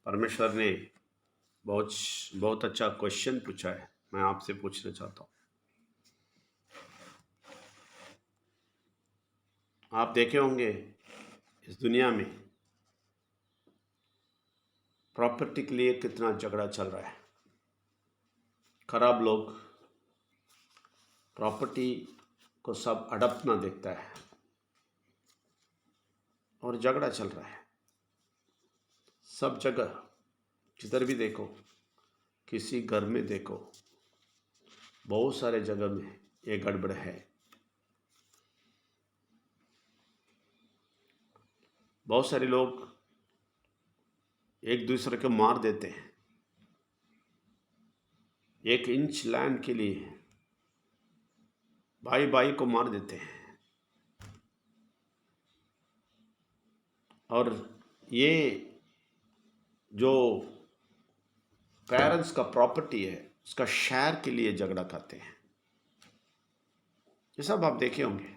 परमेश्वर ने बहुत बहुत अच्छा क्वेश्चन पूछा है। मैं आपसे पूछना चाहता हूँ, आप देखे होंगे इस दुनिया में प्रॉपर्टी के लिए कितना झगड़ा चल रहा है। खराब लोग प्रॉपर्टी को सब अड़पना देखता है और झगड़ा चल रहा है सब जगह। जिधर भी देखो, किसी घर में देखो, बहुत सारे जगह में ये गड़बड़ है। बहुत सारे लोग एक दूसरे को मार देते हैं। 1 इंच लैंड के लिए भाई भाई को मार देते हैं। और ये जो पेरेंट्स का प्रॉपर्टी है उसका शेयर के लिए झगड़ा करते हैं। ये सब आप देखे होंगे।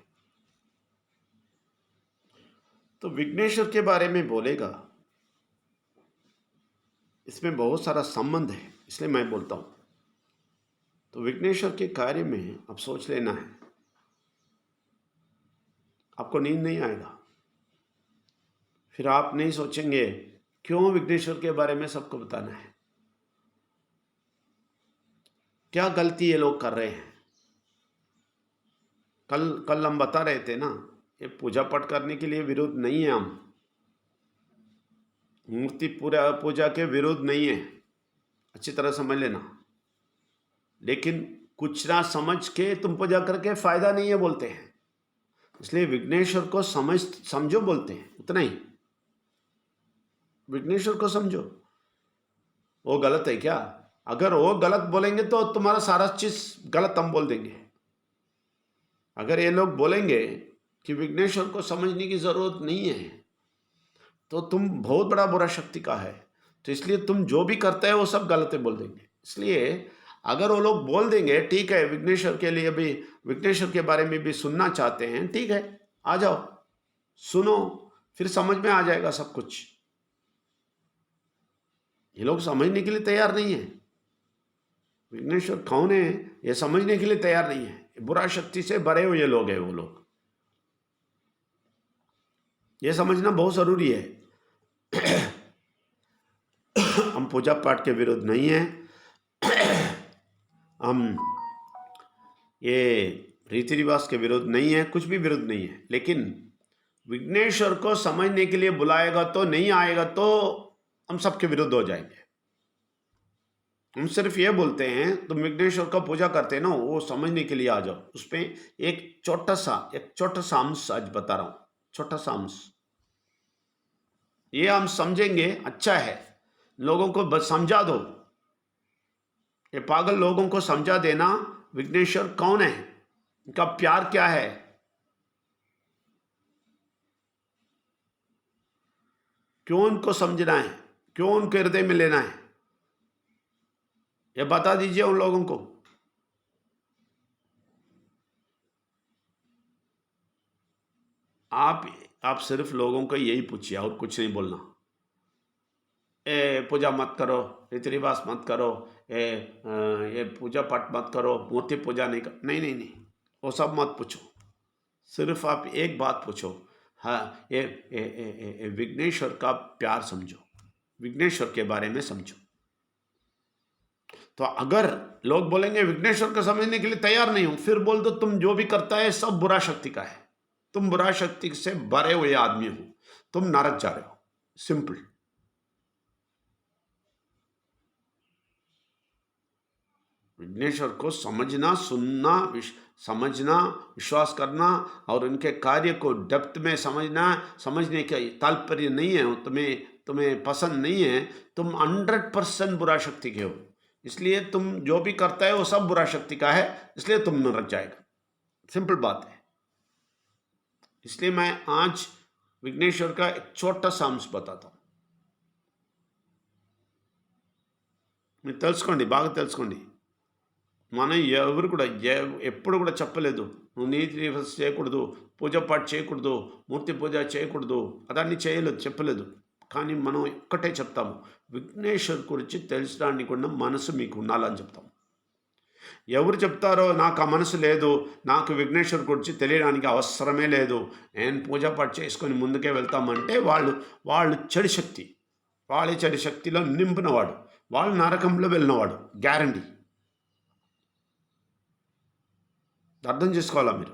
तो विघ्नेश्वर के बारे में बोलेगा, इसमें बहुत सारा संबंध है, इसलिए मैं बोलता हूँ। तो विघ्नेश्वर के कार्य में आप सोच लेना है, आपको नींद नहीं आएगा। फिर आप नहीं सोचेंगे क्यों विघ्नेश्वर के बारे में सबको बताना है, क्या गलती ये लोग कर रहे हैं। कल हम बता रहे थे ना, ये पूजा पाठ करने के लिए विरोध नहीं है। हम मूर्ति पूजा के विरोध नहीं है, अच्छी तरह समझ लेना। लेकिन कुछ ना समझ के तुम पूजा करके फायदा नहीं है बोलते हैं, इसलिए विघ्नेश्वर को समझो बोलते हैं, उतना ही। विघ्नेश्वर को समझो, वो गलत है क्या? अगर वो गलत बोलेंगे तो तुम्हारा सारा चीज गलत हम बोल देंगे। अगर ये लोग बोलेंगे कि विघ्नेश्वर को समझने की जरूरत नहीं है, तो तुम बहुत बड़ा बुरा शक्ति का है, तो इसलिए तुम जो भी करते हैं वो सब गलत है बोल देंगे। इसलिए अगर वो लोग बोल देंगे ठीक है, विघ्नेश्वर के लिए भी, विघ्नेश्वर के बारे में भी सुनना चाहते हैं, ठीक है, आ जाओ सुनो, फिर समझ में आ जाएगा सब कुछ। ये लोग समझने के लिए तैयार नहीं है। विघ्नेश्वर कौन है ये समझने के लिए तैयार नहीं है। बुरा शक्ति से भरे हुए लोग हैं वो लोग। ये समझना बहुत जरूरी है। हम पूजा पाठ के विरुद्ध नहीं है, हम ये रीति रिवाज के विरुद्ध नहीं है, कुछ भी विरुद्ध नहीं है। लेकिन विघ्नेश्वर को समझने के लिए बुलाएगा तो नहीं आएगा तो हम सबके विरुद्ध हो जाएंगे। हम सिर्फ ये बोलते हैं तुम विघ्नेश्वर का पूजा करते हैं ना, वो समझने के लिए आ जाओ। उस पर एक छोटा सा अंश आज बता रहा हूं, छोटा सा अंश। ये हम समझेंगे, अच्छा है, लोगों को बस समझा दो। ये पागल लोगों को समझा देना विघ्नेश्वर कौन है, इनका प्यार क्या है। क्यों उनको समझना है, क्यों उनके हृदय में लेना है, ये बता दीजिए उन लोगों को। आप सिर्फ लोगों को यही पूछिए और कुछ नहीं बोलना। पूजा मत करो, रीति रिवाज मत करो, ये पूजा पाठ मत करो, मूर्ति पूजा नहीं कर, नहीं नहीं नहीं, वो सब मत पूछो। सिर्फ आप एक बात पूछो, हाँ ये विघ्नेश्वर का प्यार समझो, विघ्नेश्वर के बारे में समझो। तो अगर लोग बोलेंगे विघ्नेश्वर को समझने के लिए तैयार नहीं हूं, फिर बोल दो तुम जो भी करता है सब बुरा शक्ति का है, तुम बुरा शक्ति से भरे हुए आदमी हो, तुम नरक जा रहे हो। सिंपल। विघ्नेश्वर को समझना, सुनना, समझना, विश्वास करना और उनके कार्य को डेप्थ में समझना, समझने का तात्पर्य नहीं है तुम्हें पसंद नहीं है, तुम 100% बुरा शक्ति के हो, इसलिए तुम जो भी करता है वो सब बुरा शक्ति का है, इसलिए तुम नरक जाएगा। सिंपल बात है। इसलिए मैं आज विघ्नेश्वर का एक छोटा सा अंश बताता हूं। మీరు తెలుసుకోండి, బాగా తెలుసుకోండి। మనం ఎవరు కూడా ఎప్పుడు కూడా చెప్పలేదు నువ్వు నీతి రివర్స్ చేయకూడదు, పూజ పాటు చేయకూడదు, మూర్తి పూజ చేయకూడదు, అదాన్ని చేయలేదు, చెప్పలేదు। కానీ మనం ఒక్కటే చెప్తాము, విఘ్నేశ్వర్ గురించి తెలుసడానికి ఉన్న మనసు మీకు ఉండాలని చెప్తాము. ఎవరు చెప్తారో నాకు ఆ మనసు లేదు, నాకు విఘ్నేశ్వర్ గురించి తెలియడానికి అవసరమే లేదు, నేను పూజాపాటు చేసుకొని ముందుకే వెళ్తామంటే వాళ్ళు చెడు శక్తి, వాళ్ళ చెడు శక్తిలో నింపినవాడు, వాళ్ళు నరకంలో వెళ్ళినవాడు గ్యారంటీ. అర్థం చేసుకోవాలా మీరు?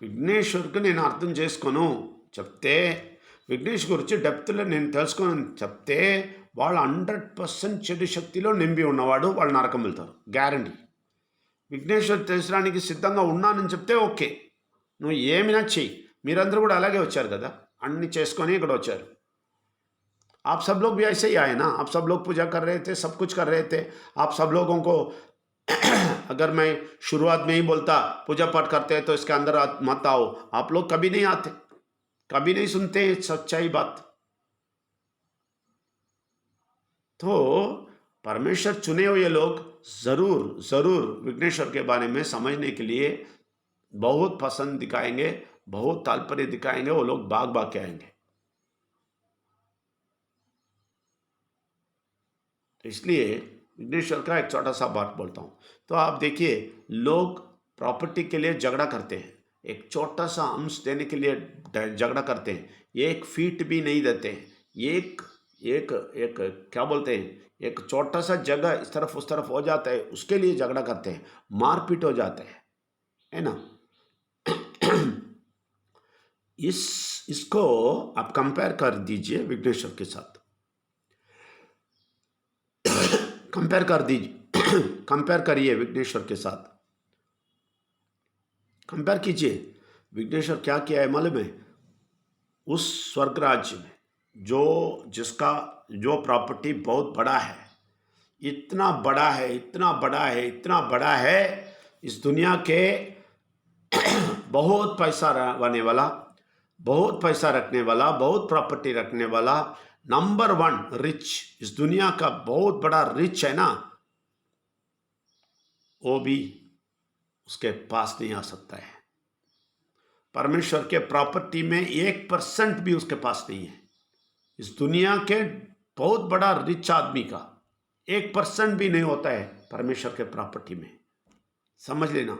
విఘ్నేశ్వర్కి నేను అర్థం చేసుకోను చెప్తే, విఘ్నేష్ గురించి డెప్త్లో నేను తెలుసుకోను చెప్తే, వాళ్ళు 100% చెడు శక్తిలో నింపి ఉన్నవాడు, వాళ్ళు నరకం వెళ్తారు గ్యారంటీ. విఘ్నేశ్వర్ తెలుసడానికి సిద్ధంగా ఉన్నానని చెప్తే ఓకే, నువ్వు ఏమైనా చెయ్యి. మీరందరూ కూడా అలాగే వచ్చారు కదా, అన్ని చేసుకొని ఇక్కడ వచ్చారు. आप सब लोग भी ऐसे ही आए ना, आप सब लोग पूजा कर रहे थे, सब कुछ कर रहे थे. आप सब लोगों को अगर मैं शुरुआत में ही बोलता पूजा पाठ करते हैं तो इसके अंदर मत आओ, आप लोग कभी नहीं आते, कभी नहीं सुनते सच्चाई बात. तो परमेश्वर चुने हुए लोग जरूर जरूर विघ्नेश्वर के बारे में समझने के लिए बहुत पसंद दिखाएंगे, बहुत तात्पर्य दिखाएंगे, वो लोग भाग भाग के आएंगे. तो इसलिए विघ्नेश्वर का एक छोटा सा बात बोलता हूँ. तो आप देखिए, लोग प्रॉपर्टी के लिए झगड़ा करते हैं, एक छोटा सा अंश देने के लिए झगड़ा करते हैं, 1 फीट भी नहीं देते हैं, एक एक एक क्या बोलते हैं, एक छोटा सा जगह इस तरफ उस तरफ हो जाता है, उसके लिए झगड़ा करते हैं, मारपीट हो जाता है ना. इसको आप कंपेयर कर दीजिए विघ्नेश्वर के साथ, कंपेयर कर दीजिए, कंपेयर करिए विघ्नेश्वर के साथ, कंपेयर कीजिए. विघ्नेश्वर क्या किया है मालूम है? उस स्वर्ग राज्य में जो प्रॉपर्टी बहुत बड़ा है, इतना बड़ा है, इतना बड़ा है, इतना बड़ा है, इस दुनिया के बहुत पैसा रहने वाला, बहुत पैसा रखने वाला, बहुत प्रॉपर्टी रखने वाला, नंबर 1 रिच, इस दुनिया का बहुत बड़ा रिच है ना, वो भी उसके पास नहीं आ सकता है. परमेश्वर के प्रॉपर्टी में 1% भी उसके पास नहीं है. इस दुनिया के बहुत बड़ा रिच आदमी का 1% भी नहीं होता है परमेश्वर के प्रॉपर्टी में, समझ लेना.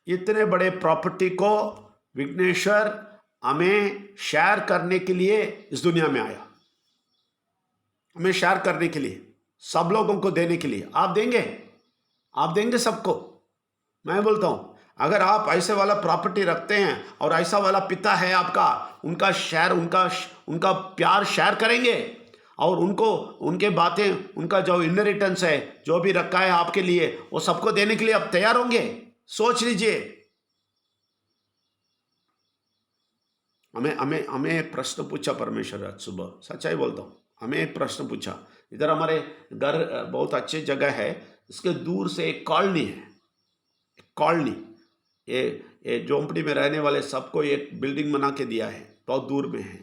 इतने बड़े प्रॉपर्टी को विघ्नेश्वर हमें शेयर करने के लिए इस दुनिया में आया, हमें शेयर करने के लिए, सब लोगों को देने के लिए. आप देंगे सबको. मैं बोलता हूं, अगर आप ऐसे वाला प्रॉपर्टी रखते हैं और ऐसा वाला पिता है आपका, उनका शेयर, उनका प्यार शेयर करेंगे और उनको उनके बातें, उनका जो इनहेरिटेंस है, जो भी रखा है आपके लिए, वो सबको देने के लिए आप तैयार होंगे? सोच लीजिए. हमें प्रश्न पूछा परमेश्वर आज सुबह, सच्चाई बोलता हूँ, हमें एक प्रश्न पूछा. इधर हमारे घर बहुत अच्छी जगह है, इसके दूर से एक कॉलोनी है, कॉलोनी, ये झोंपड़ी में रहने वाले सबको एक बिल्डिंग बना के दिया है, बहुत दूर में है.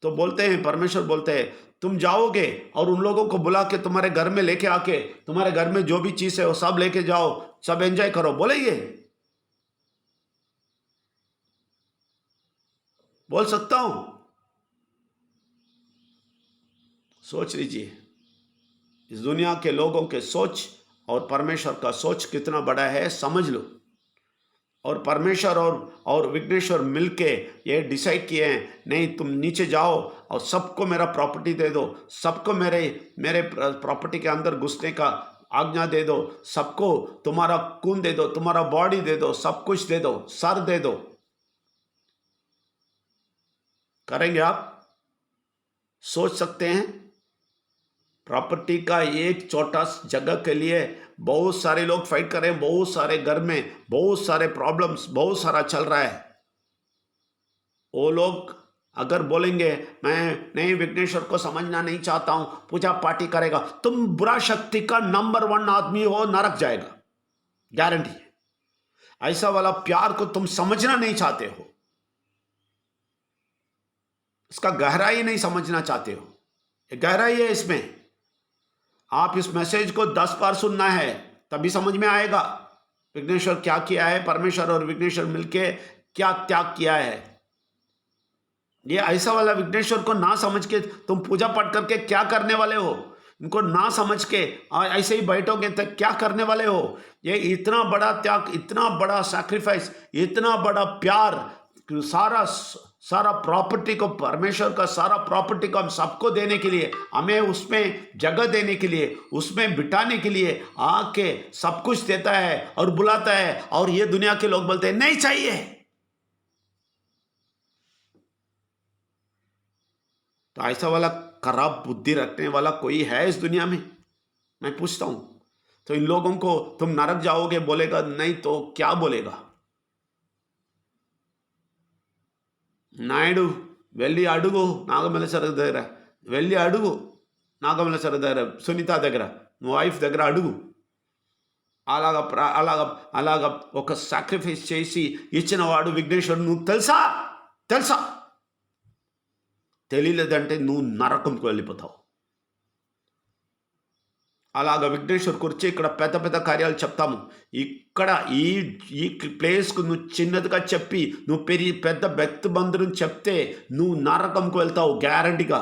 तो बोलते हैं, परमेश्वर बोलते हैं, तुम जाओगे और उन लोगों को बुला के तुम्हारे घर में लेके आके, तुम्हारे घर में जो भी चीज़ है वो सब लेके जाओ, सब एंजॉय करो. बोलेंगे? बोल सकता हूं? सोच लीजिए, इस दुनिया के लोगों के सोच और परमेश्वर का सोच कितना बड़ा है, समझ लो. और परमेश्वर और विघ्नेश्वर मिलके ये डिसाइड किए हैं, नहीं तुम नीचे जाओ और सबको मेरा प्रॉपर्टी दे दो, सबको मेरे प्रॉपर्टी के अंदर घुसने का आज्ञा दे दो, सबको तुम्हारा खून दे दो, तुम्हारा बॉडी दे दो, सब कुछ दे दो, सर दे दो. करेंगे आप? सोच सकते हैं? प्रॉपर्टी का एक छोटा जगह के लिए बहुत सारे लोग फाइट कर रहे हैं, बहुत सारे घर में बहुत सारे प्रॉब्लम्स, बहुत सारा चल रहा है. वो लोग अगर बोलेंगे मैं नहीं विघ्नेश्वर को समझना नहीं चाहता हूं, पूजा पाठी करेगा, तुम बुरा शक्ति का नंबर 1 आदमी हो, नरक जाएगा, गारंटी है. ऐसा वाला प्यार को तुम समझना नहीं चाहते हो, इसका गहराई नहीं समझना चाहते हो. गहराई है इसमें. आप इस मैसेज को 10 बार सुनना है, तभी समझ में आएगा विघ्नेश्वर क्या किया है, परमेश्वर और विघ्नेश्वर मिलके क्या त्याग किया है. ये ऐसा वाला विघ्नेश्वर को ना समझ के तुम पूजा पाठ करके क्या करने वाले हो, इनको ना समझ के ऐसे ही बैठोगे तो क्या करने वाले हो। ये इतना बड़ा त्याग, इतना बड़ा सैक्रिफाइस, इतना बड़ा प्यार, सारा सारा प्रॉपर्टी को, परमेश्वर का सारा प्रॉपर्टी को हम सबको देने के लिए, हमें उसमें जगह देने के लिए, उसमें बिठाने के लिए आके सब कुछ देता है और बुलाता है। और ये दुनिया के लोग बोलते हैं नहीं चाहिए। तो ऐसा वाला खराब बुद्धि रखने वाला कोई है इस दुनिया में? मैं पूछता हूं। तो इन लोगों को तुम नरक जाओगे बोलेगा, नहीं तो क्या बोलेगा? నాయుడు వెళ్ళి అడుగు నాగమల్లేశ్వర దగ్గర, వెళ్ళి అడుగు నాగమల్లేశ్వర దగ్గర, సునీత దగ్గర, వైఫ్ దగ్గర అడుగు. అలాగ అలాగ అలాగ ఒక సాక్రిఫైస్ చేసి ఇచ్చిన వాడు విఘ్నేశ్వరుడు. నువ్వు తెలుసా? తెలుసా? తెలియలేదంటే నువ్వు నరకంకు వెళ్ళిపోతావు. అలాగ విఘ్నేశ్వర్ గురించి ఇక్కడ పెద్ద పెద్ద కార్యాలు చెప్తాము. ఇక్కడ ఈ ఈ ప్లేస్కు నువ్వు చిన్నదిగా చెప్పి నువ్వు పెద్ద భక్తి బంధువుని చెప్తే నువ్వు నరకంకు వెళ్తావు గ్యారంటీగా.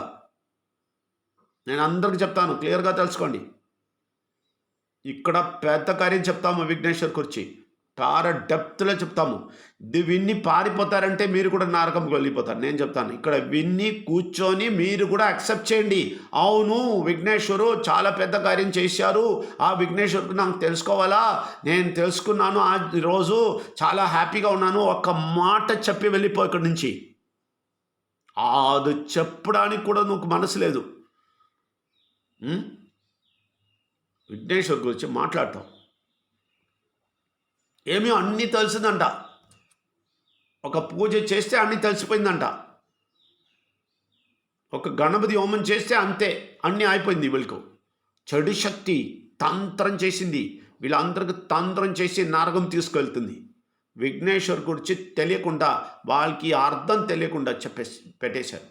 నేను అందరికి చెప్తాను, క్లియర్గా తెలుసుకోండి. ఇక్కడ పెద్ద కార్యం చెప్తాము విఘ్నేశ్వర్ గురించి, చాలా డెప్త్లో చెప్తాము. ఇది విన్ని పారిపోతారంటే మీరు కూడా నరకంకి వెళ్ళిపోతారు. నేను చెప్తాను, ఇక్కడ విన్ని కూర్చొని మీరు కూడా యాక్సెప్ట్ చేయండి. అవును, విఘ్నేశ్వరు చాలా పెద్ద కార్యం చేశారు, ఆ విఘ్నేశ్వరుకు నాకు తెలుసుకోవాలా, నేను తెలుసుకున్నాను, ఆ రోజు చాలా హ్యాపీగా ఉన్నాను, ఒక్క మాట చెప్పి వెళ్ళిపో ఇక్కడి నుంచి. అది చెప్పడానికి కూడా నువ్వు మనసు లేదు. విఘ్నేశ్వర్ గురించి మాట్లాడతావు. ఏమీ అన్నీ తెలిసిందంట, ఒక పూజ చేస్తే అన్నీ తెలిసిపోయిందంట, ఒక గణపతి హోమం చేస్తే అంతే అన్నీ అయిపోయింది. వీళ్ళకు చెడు శక్తి తంత్రం చేసింది, వీళ్ళందరికీ తంత్రం చేసి నరకం తీసుకెళ్తుంది. విఘ్నేశ్వర్ గురించి తెలియకుండా, వాళ్ళకి అర్థం తెలియకుండా పెట్టేశారు.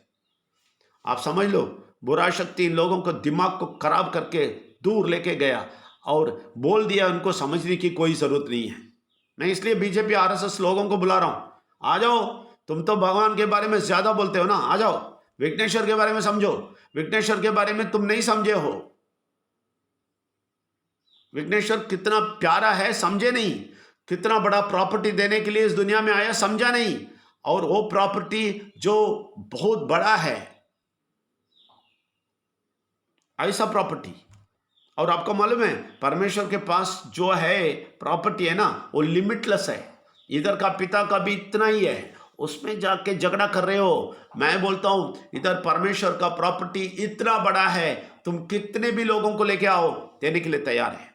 ఆ సమయంలో बुरा शक्ति इन लोगों को दिमाग को खराब करके दूर लेके गया और बोल दिया उनको समझने की कोई ज़रूरत नहीं है. मैं इसलिए बीजेपी आरएसएस लोगों को बुला रहा हूँ, आ जाओ. तुम तो भगवान के बारे में ज़्यादा बोलते हो ना, आ जाओ. विघ्नेश्वर के बारे में समझो. विघ्नेश्वर के बारे में तुम नहीं समझे हो. विघ्नेश्वर कितना प्यारा है समझे नहीं, कितना बड़ा प्रॉपर्टी देने के लिए इस दुनिया में आया समझा नहीं. और वो प्रॉपर्टी जो बहुत बड़ा है, ऐसा प्रॉपर्टी. और आपको मालूम है परमेश्वर के पास जो है प्रॉपर्टी है ना, वो लिमिटलेस है. इधर का पिता का भी इतना ही है, उसमें जाके झगड़ा कर रहे हो. मैं बोलता हूं इधर परमेश्वर का प्रॉपर्टी इतना बड़ा है, तुम कितने भी लोगों को लेके आओ, देने के लिए तैयार है.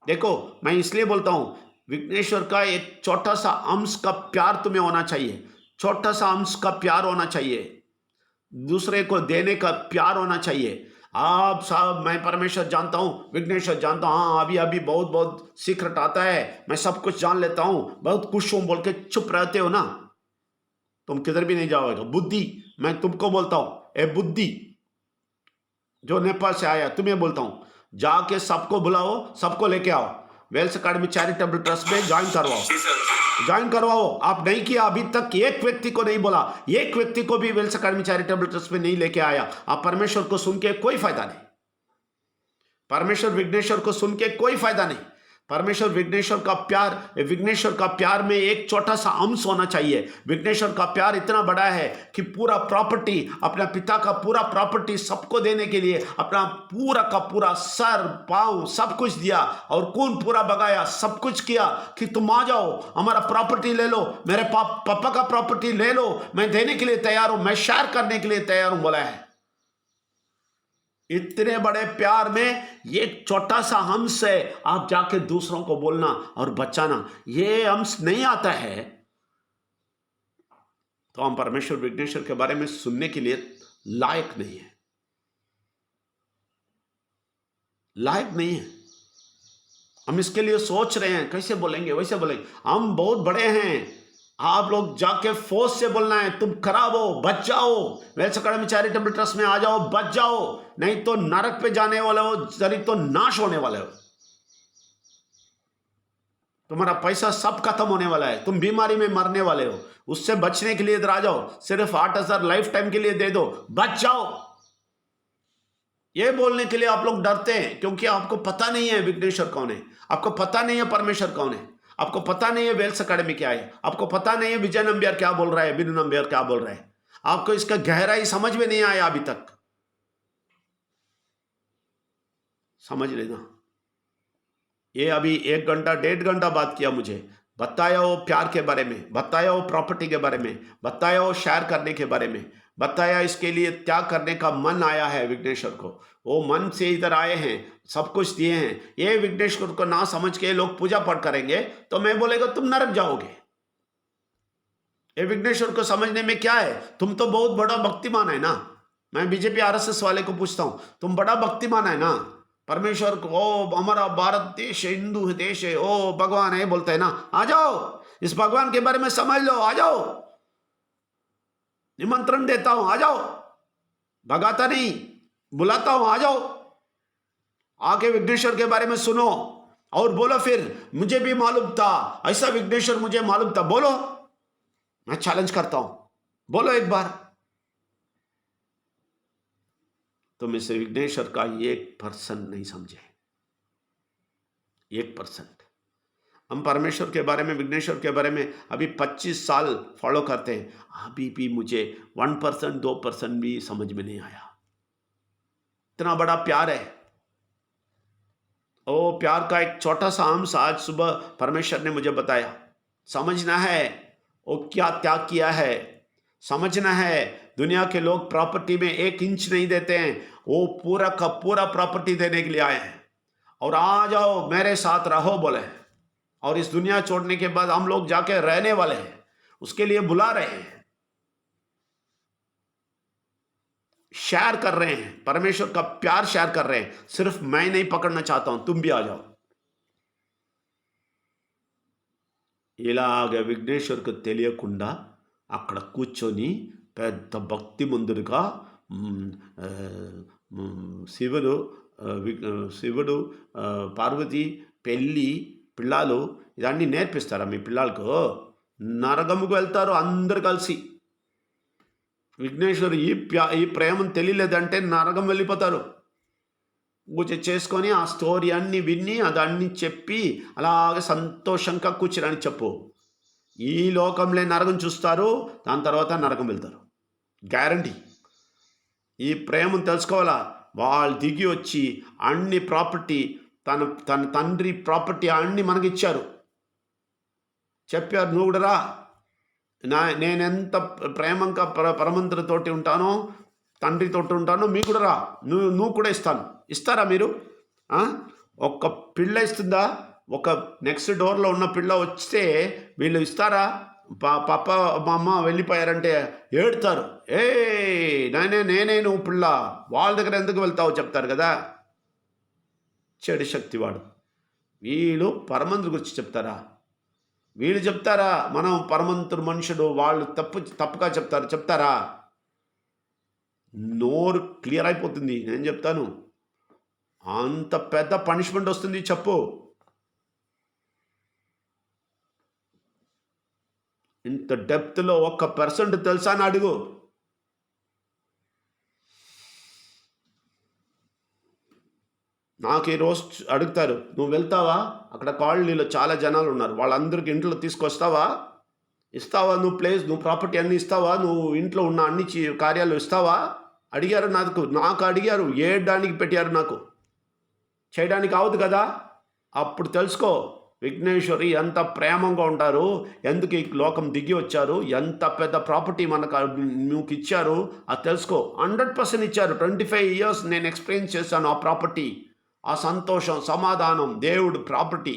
देखो, मैं इसलिए बोलता हूं विघ्नेश्वर का एक छोटा सा अंश का प्यार तुम्हें होना चाहिए, छोटा सा अंश का प्यार होना चाहिए, दूसरे को देने का प्यार होना चाहिए. आप साहब, मैं परमेश्वर जानता हूँ, विघ्नेश्वर जानता हूँ, हाँ अभी अभी बहुत बहुत सीक्रेट आता है, मैं सब कुछ जान लेता हूँ, बहुत खुश हूँ बोल के चुप रहते हो ना, तुम किधर भी नहीं जाओगे. बुद्धि, मैं तुमको बोलता हूँ, ए बुद्धि जो नेपाल से आया, तुम्हें बोलता हूँ, जाके सबको बुलाओ, सबको लेके आओ, वेल्स अकेडमी चैरिटेबल ट्रस्ट में ज्वाइन करवाओ. आप नहीं किया अभी तक, एक व्यक्ति को नहीं बोला, एक व्यक्ति को भी वेल्स अकेडमी चैरिटेबल ट्रस्ट में नहीं लेके आया. आप परमेश्वर को सुन के कोई फायदा नहीं, परमेश्वर विघ्नेश्वर को सुन के कोई फायदा नहीं. परमेश्वर विघ्नेश्वर का प्यार, विघ्नेश्वर का प्यार में एक छोटा सा अंश होना चाहिए. विघ्नेश्वर का प्यार इतना बड़ा है कि पूरा प्रॉपर्टी, अपना पिता का पूरा प्रॉपर्टी सबको देने के लिए अपना पूरा का पूरा सर पाँव सब कुछ दिया और खून पूरा बगाया, सब कुछ किया कि तुम आ जाओ, हमारा प्रॉपर्टी ले लो, मेरे पापा का प्रॉपर्टी ले लो, मैं देने के लिए तैयार हूं, मैं शेयर करने के लिए तैयार हूं बोला है. इतने बड़े प्यार में ये छोटा सा अंश है, आप जाके दूसरों को बोलना और बचाना, ये अंश नहीं आता है. तो हम परमेश्वर विघ्नेश्वर के बारे में सुनने के लिए लायक नहीं है, लायक नहीं है. हम इसके लिए सोच रहे हैं कैसे बोलेंगे, वैसे बोलेंगे. हम बहुत बड़े हैं, आप लोग जाके फोर्स से बोलना है, तुम खराब हो, बच जाओ, वेल्स अकेडमी चैरिटेबल ट्रस्ट में आ जाओ, बच जाओ, नहीं तो नरक पे जाने वाले हो, नहीं तो नाश होने वाले हो. तुम्हारा पैसा सब खत्म होने वाला है, तुम बीमारी में मरने वाले हो, उससे बचने के लिए इधर आ जाओ, सिर्फ 8,000 लाइफ टाइम के लिए दे दो, बच जाओ। ये बोलने के लिए आप लोग डरते हैं, क्योंकि आपको पता नहीं है विघ्नेश्वर कौन है, आपको पता नहीं है परमेश्वर कौन है, आपको पता नहीं है वेल्स अकेडमी क्या है, आपको पता नहीं है विजय नंबियार क्या बोल रहा है, बिनु नंबियार क्या बोल रहा है, आपको इसका गहराई समझ में नहीं आया अभी तक। समझ लेना, ये अभी 1 घंटा 1.5 घंटा बात किया, मुझे बताया वो प्यार के बारे में, बताया वो प्रॉपर्टी के बारे में, बताया वो शेयर करने के बारे में, बताया इसके लिए क्या करने का मन आया है विघ्नेश्वर को, वो मन से इधर आए हैं, सब कुछ दिए हैं। ये विघ्नेश्वर को ना समझ के लोग पूजा पाठ करेंगे तो मैं बोलेगा तुम नरक जाओगे। ये विघ्नेश्वर को समझने में क्या है, तुम तो बहुत बड़ा भक्तिमान है ना। मैं बीजेपी आरएसएस वाले को पूछता हूं, तुम बड़ा भक्तिमान है ना, परमेश्वर को ओ हमारा भारत देश हिंदू देश है, ओ भगवान है बोलते है ना, आ जाओ इस भगवान के बारे में समझ लो, आ जाओ, निमंत्रण देता हूं, आ जाओ, भगाता नहीं, बुलाता हूं, आ जाओ, आके विघ्नेश्वर के बारे में सुनो और बोलो फिर मुझे भी मालूम था, ऐसा विघ्नेश्वर मुझे मालूम था, बोलो, मैं चैलेंज करता हूं, बोलो एक बार। तुम इसे विघ्नेश्वर का 1% नहीं समझे, 1%। हम परमेश्वर के बारे में, विघ्नेश्वर के बारे में अभी 25 साल फॉलो करते हैं, अभी भी मुझे 1% 2% भी समझ में नहीं आया। इतना बड़ा प्यार है, ओ प्यार का एक छोटा सा अंश आज सुबह परमेश्वर ने मुझे बताया। समझना है वो क्या त्याग किया है, समझना है दुनिया के लोग प्रॉपर्टी में 1 इंच नहीं देते हैं, वो पूरा का पूरा प्रॉपर्टी देने के लिए आए हैं, और आ जाओ मेरे साथ रहो बोले, और इस दुनिया छोड़ने के बाद हम लोग जाके रहने वाले हैं, उसके लिए बुला रहे हैं, शेयर कर रहे हैं, परमेश्वर का प्यार शेयर कर रहे हैं। सिर्फ मैं नहीं पकड़ना चाहता हूं, तुम भी आ जाओ। ఇలాగ విఘ్నేశ్వరుకు తెలియకుండా అక్కడ కూర్చొని పెద్ద భక్తిమంతుడిగా శివుడు శివుడు పార్వతి పెళ్ళి పిల్లలు ఇవన్నీ నేర్పిస్తారా మీ పిల్లలకు? నరకముకు వెళ్తారు అందరు కలిసి. విఘ్నేశ్వరు ఈ ప్రేమను తెలియలేదంటే నరకం వెళ్ళిపోతారు. పూజ చేసుకొని ఆ స్టోరీ అన్ని విని అదన్నీ చెప్పి అలాగే సంతోషంగా కూర్చుని చెప్పు. ఈ లోకంలో నరకం చూస్తారు, దాని తర్వాత నరకం వెళ్తారు, గ్యారంటీ. ఈ ప్రేమను తెలుసుకోవాలా. వాళ్ళు దిగి వచ్చి అన్ని ప్రాపర్టీ తన తన తండ్రి ప్రాపర్టీ అన్ని మనకి ఇచ్చారు, చెప్పారు నువ్వు కూడా రా, నేనెంత ప్రేమంగా పరమంతుడితోటి ఉంటానో, తండ్రితోటి ఉంటానో, మీకు కూడా రా, నువ్వు కూడా ఇస్తాను. ఇస్తారా మీరు? ఒక్క పిల్ల ఇస్తుందా? ఒక నెక్స్ట్ డోర్లో ఉన్న పిల్ల వస్తే వీళ్ళు ఇస్తారా? పాప మా అమ్మ వెళ్ళిపోయారంటే ఏడుతారు, ఏ నేనే నువ్వు పిల్ల, వాళ్ళ దగ్గర ఎందుకు వెళ్తావో చెప్తారు కదా. చెడు శక్తివాడు. వీళ్ళు పరమంతుడి గురించి చెప్తారా? వీళ్ళు చెప్తారా మనం పరమంతుడు మనుషుడు, వాళ్ళు తప్పుగా చెప్తారా? నోరు క్లియర్ అయిపోతుంది. నేను చెప్తాను, అంత పెద్ద పనిష్మెంట్ వస్తుంది. చెప్పు. ఇంత డెప్త్లో 1% తెలుసా అని అడుగు. నాకు ఈరోజు అడుగుతారు, నువ్వు వెళ్తావా? అక్కడ కాలనీలో చాలా జనాలు ఉన్నారు, వాళ్ళందరికీ ఇంట్లో తీసుకొస్తావా? ఇస్తావా? నువ్వు ప్రాపర్టీ అన్నీ ఇస్తావా? నువ్వు ఇంట్లో ఉన్న అన్ని కార్యాలు ఇస్తావా? అడిగారు నాకు అడిగారు, ఏడడానికి పెట్టారు, నాకు చేయడానికి అవదు కదా. అప్పుడు తెలుసుకో విఘ్నేశ్వరి ఎంత ప్రేమంగా ఉంటారు, ఎందుకు ఈ లోకం దిగి వచ్చారు, ఎంత పెద్ద ప్రాపర్టీ మీకు ఇచ్చారు, అది తెలుసుకో. 100% ఇచ్చారు. 25 years నేను ఎక్స్పీరియన్స్ చేశాను ఆ ప్రాపర్టీ, ఆ సంతోషం, సమాధానం, దేవుడు ప్రాపర్టీ.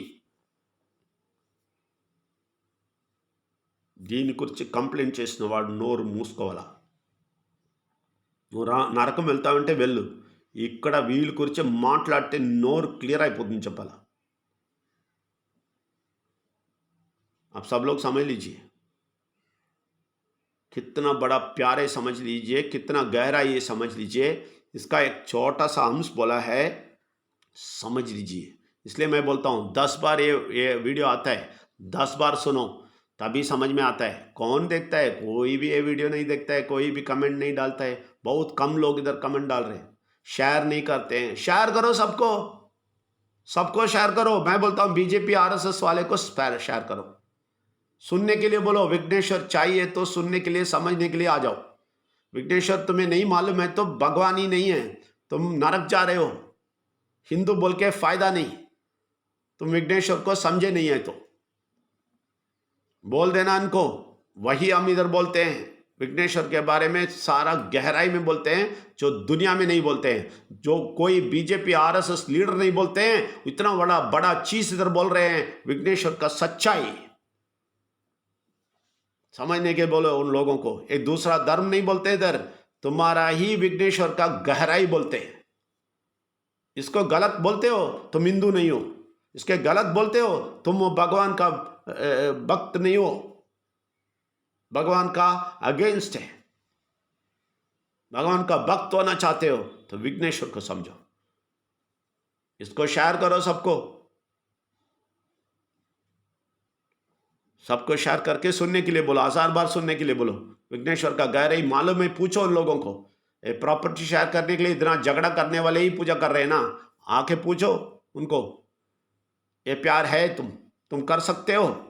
దీని గురించి కంప్లైంట్ చేసిన వాడు నోరు మూసుకోవాలా. నువ్వు నరకం వెళ్తావంటే వెళ్ళు, ఇక్కడ వీళ్ళ గురించి మాట్లాడితే నోరు క్లిयर అయిపోతుంది చెప్పాలా. आप सब लोग समझ लीजिए, कितना बड़ा प्यार है, समझ लीजिए, कितना गहरा ये समझ लीजिए. इसका एक छोटा सा अंश बोला है, समझ लीजिए. इसलिए मैं बोलता हूँ 10 बार ये वीडियो आता है, 10 बार सुनो, तभी समझ में आता है। कौन देखता है? कोई भी ये वीडियो नहीं देखता है, कोई भी कमेंट नहीं डालता है। बहुत कम लोग इधर कमेंट डाल रहे हैं, शेयर नहीं करते हैं। शेयर करो, सबको सबको शेयर करो। मैं बोलता हूँ बीजेपी आरएसएस वाले को शेयर करो। सुनने के लिए बोलो, विघ्नेश्वर चाहिए तो सुनने के लिए, समझने के लिए आ जाओ। विघ्नेश्वर तुम्हें नहीं मालूम है तो भगवान ही नहीं है, तुम नरक जा रहे हो। हिंदू बोल के फायदा नहीं, तुम विघ्नेश्वर को समझे नहीं है तो बोल देना इनको। वही हम इधर बोलते हैं, विघ्नेश्वर के बारे में सारा गहराई में बोलते हैं, जो दुनिया में नहीं बोलते हैं, जो कोई बीजेपी आरएसएस लीडर नहीं बोलते हैं। इतना बड़ा बड़ा चीज इधर बोल रहे हैं, विघ्नेश्वर का सच्चाई समझने के बोलो उन लोगों को। एक दूसरा धर्म नहीं बोलते इधर, तुम्हारा ही विघ्नेश्वर का गहराई बोलते हैं। इसको गलत बोलते हो तुम हिंदू नहीं हो, इसके गलत बोलते हो तुम भगवान का भक्त नहीं हो, भगवान का अगेंस्ट है। भगवान का भक्त होना चाहते हो तो विघ्नेश्वर को समझो। इसको शेयर करो, सबको शेयर करके सुनने के लिए बोलो, 1000 बार सुनने के लिए बोलो। विघ्नेश्वर का गहराई मालूम है, पूछो उन लोगों को। ये प्रॉपर्टी शेयर करने के लिए इतना झगड़ा करने वाले ही पूजा कर रहे हैं ना, आके पूछो उनको, ये प्यार है? तुम कर सकते हो?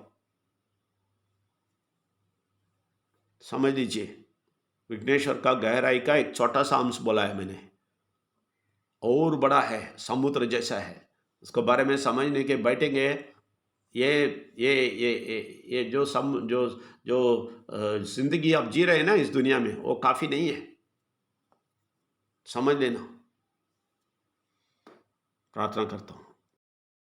समझ लीजिए, विघ्नेश्वर का गहराई का एक छोटा सा अंश बोला है मैंने, और बड़ा है, समुद्र जैसा है। उसके बारे में समझने के बैठेंगे, ये जो जिंदगी आप जी रहे हैं ना इस दुनिया में, वो काफी नहीं है, समझ लेना। प्रार्थना करता हूँ।